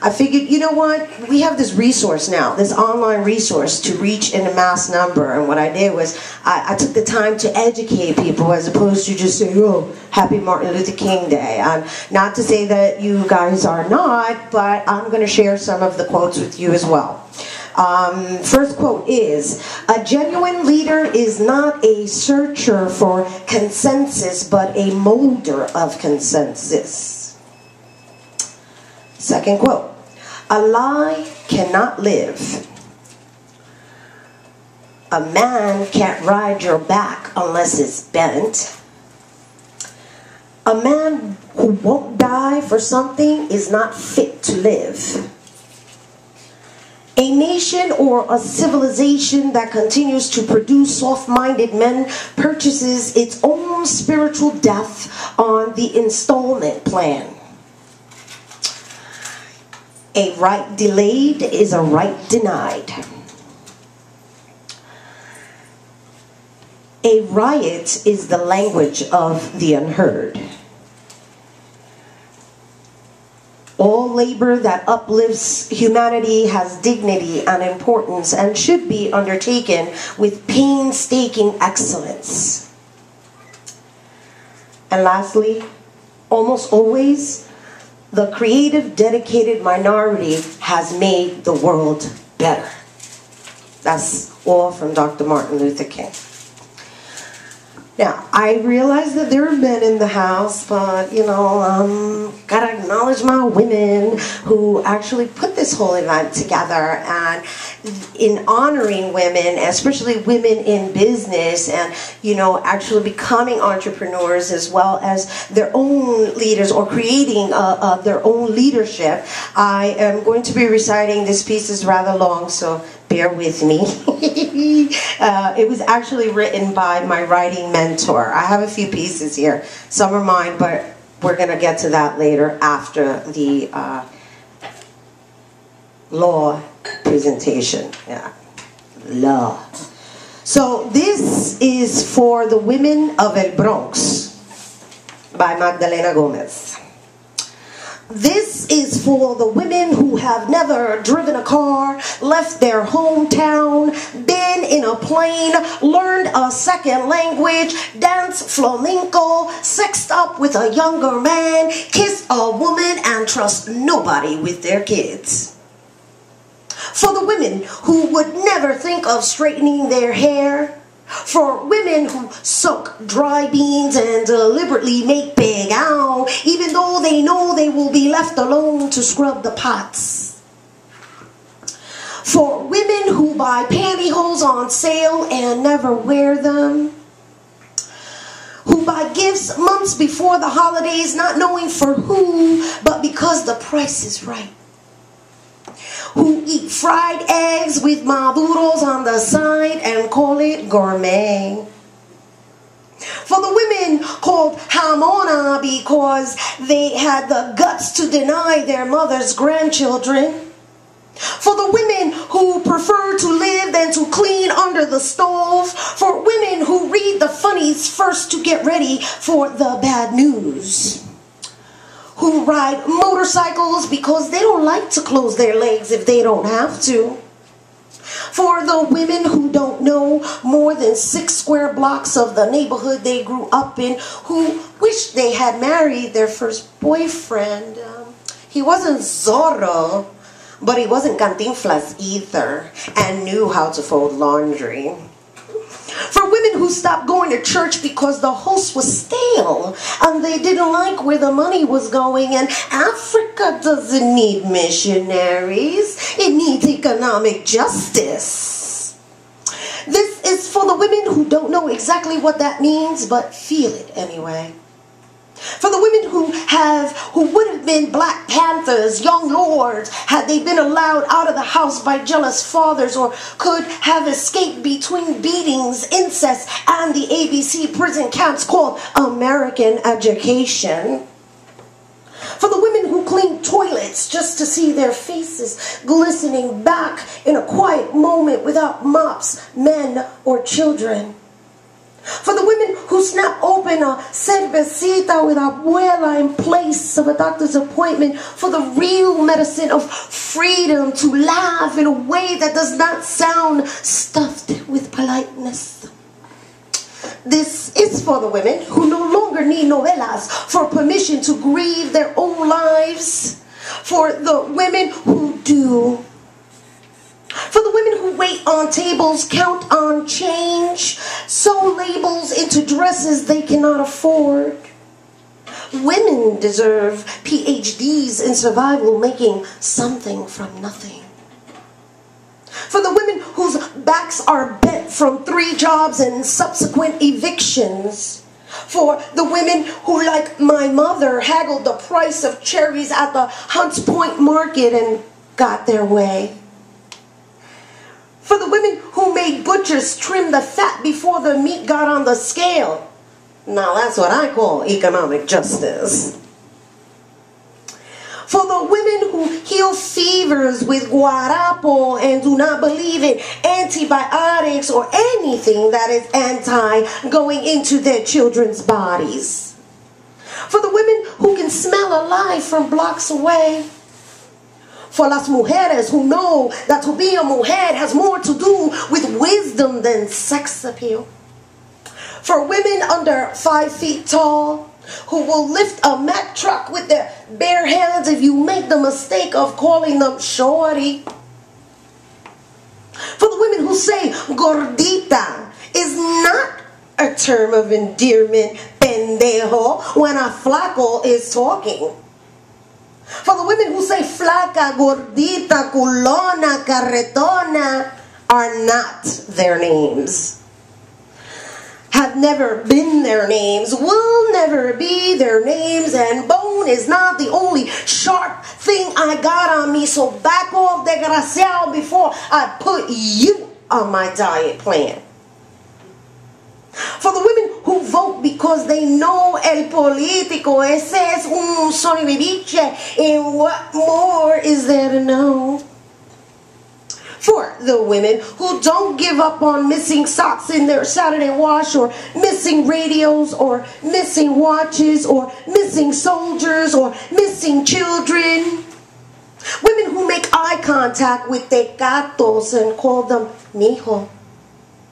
I figured, you know what? We have this resource now, this online resource to reach in a mass number. And what I did was I took the time to educate people as opposed to just saying, oh, happy Martin Luther King Day. Not to say that you guys are not, but I'm going to share some of the quotes with you as well. First quote is, a genuine leader is not a searcher for consensus, but a molder of consensus. Second quote, a lie cannot live. A man can't ride your back unless it's bent. A man who won't die for something is not fit to live. A nation or a civilization that continues to produce soft-minded men purchases its own spiritual death on the installment plan. A right delayed is a right denied. A riot is the language of the unheard. All labor that uplifts humanity has dignity and importance and should be undertaken with painstaking excellence. And lastly, almost always, the creative, dedicated minority has made the world better. That's all from Dr. Martin Luther King. Now, I realize that there are men in the house, but, you know, gotta acknowledge my women who actually put this whole event together. And in honoring women, especially women in business and, you know, actually becoming entrepreneurs as well as their own leaders or creating their own leadership, I am going to be reciting this piece. Is rather long, so bear with me. It was actually written by my writing mentor. I have a few pieces here. Some are mine, but we're going to get to that later after the law presentation. Yeah, law. So this is for the women of El Bronx by Magdalena Gomez. This is for the women who have never driven a car, left their hometown, been in a plane, learned a second language, danced flamenco, sexed up with a younger man, kissed a woman, and trust nobody with their kids. For the women who would never think of straightening their hair. For women who soak dry beans and deliberately make big ow, even though they know they will be left alone to scrub the pots. For women who buy pantyhose on sale and never wear them. Who buy gifts months before the holidays, not knowing for who, but because the price is right. Who eat fried eggs with maduros on the side and call it gourmet. For the women called jamona because they had the guts to deny their mother's grandchildren. For the women who prefer to live than to clean under the stove. For women who read the funnies first to get ready for the bad news. Who ride motorcycles because they don't like to close their legs if they don't have to. For the women who don't know more than 6 square blocks of the neighborhood they grew up in, who wish they had married their first boyfriend. He wasn't Zorro, but he wasn't Cantinflas either, and knew how to fold laundry. For women who stopped going to church because the host was stale and they didn't like where the money was going, and Africa doesn't need missionaries, it needs economic justice. This is for the women who don't know exactly what that means but feel it anyway. For the women who would have been Black Panthers, young lords, had they been allowed out of the house by jealous fathers, or could have escaped between beatings, incest, and the ABC prison camps called American education. For the women who clean toilets just to see their faces glistening back in a quiet moment without mops, men, or children. For the women who snap open a cervecita with abuela in place of a doctor's appointment. For the real medicine of freedom to laugh in a way that does not sound stuffed with politeness. This is for the women who no longer need novelas for permission to grieve their own lives. For the women who do. For the women who wait on tables, count on change, sew labels into dresses they cannot afford. Women deserve PhDs in survival, making something from nothing. For the women whose backs are bent from 3 jobs and subsequent evictions. For the women who, like my mother, haggled the price of cherries at the Hunts Point market and got their way. For the women who made butchers trim the fat before the meat got on the scale. Now that's what I call economic justice. For the women who heal fevers with guarapo and do not believe in antibiotics or anything that is anti going into their children's bodies. For the women who can smell a lie from blocks away. For las mujeres who know that to be a mujer has more to do with wisdom than sex appeal. For women under 5 feet tall who will lift a Mack truck with their bare hands if you make the mistake of calling them shorty. For the women who say gordita is not a term of endearment, pendejo, when a flaco is talking. For the women who say flaca, gordita, culona, carretona are not their names. Have never been their names, will never be their names, and bone is not the only sharp thing I got on me, so back off, desgraciado, before I put you on my diet plan. For the women who vote because they know el político, ese es un sonibiche, and what more is there to know? For the women who don't give up on missing socks in their Saturday wash, or missing radios, or missing watches, or missing soldiers, or missing children. Women who make eye contact with tecatos and call them mijo.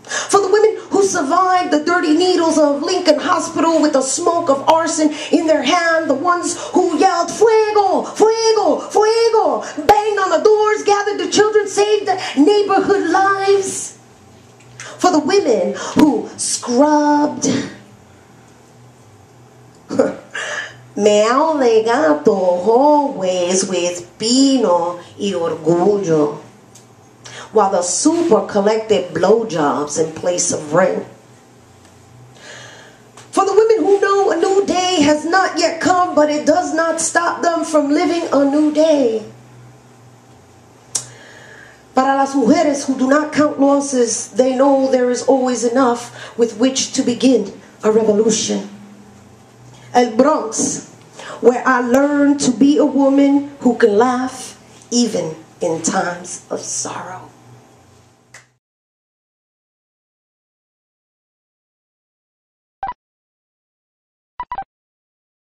For the women who survived the dirty needles of Lincoln Hospital with the smoke of arson in their hand, the ones who yelled fuego, fuego, fuego, banged on the doors, gathered the children, saved the neighborhood lives. For the women who scrubbed meao de gato hallways with pino y orgullo, while the super collected blowjobs in place of rent. For the women who know a new day has not yet come, but it does not stop them from living a new day. Para las mujeres who do not count losses, they know there is always enough with which to begin a revolution. El Bronx, where I learned to be a woman who can laugh even in times of sorrow.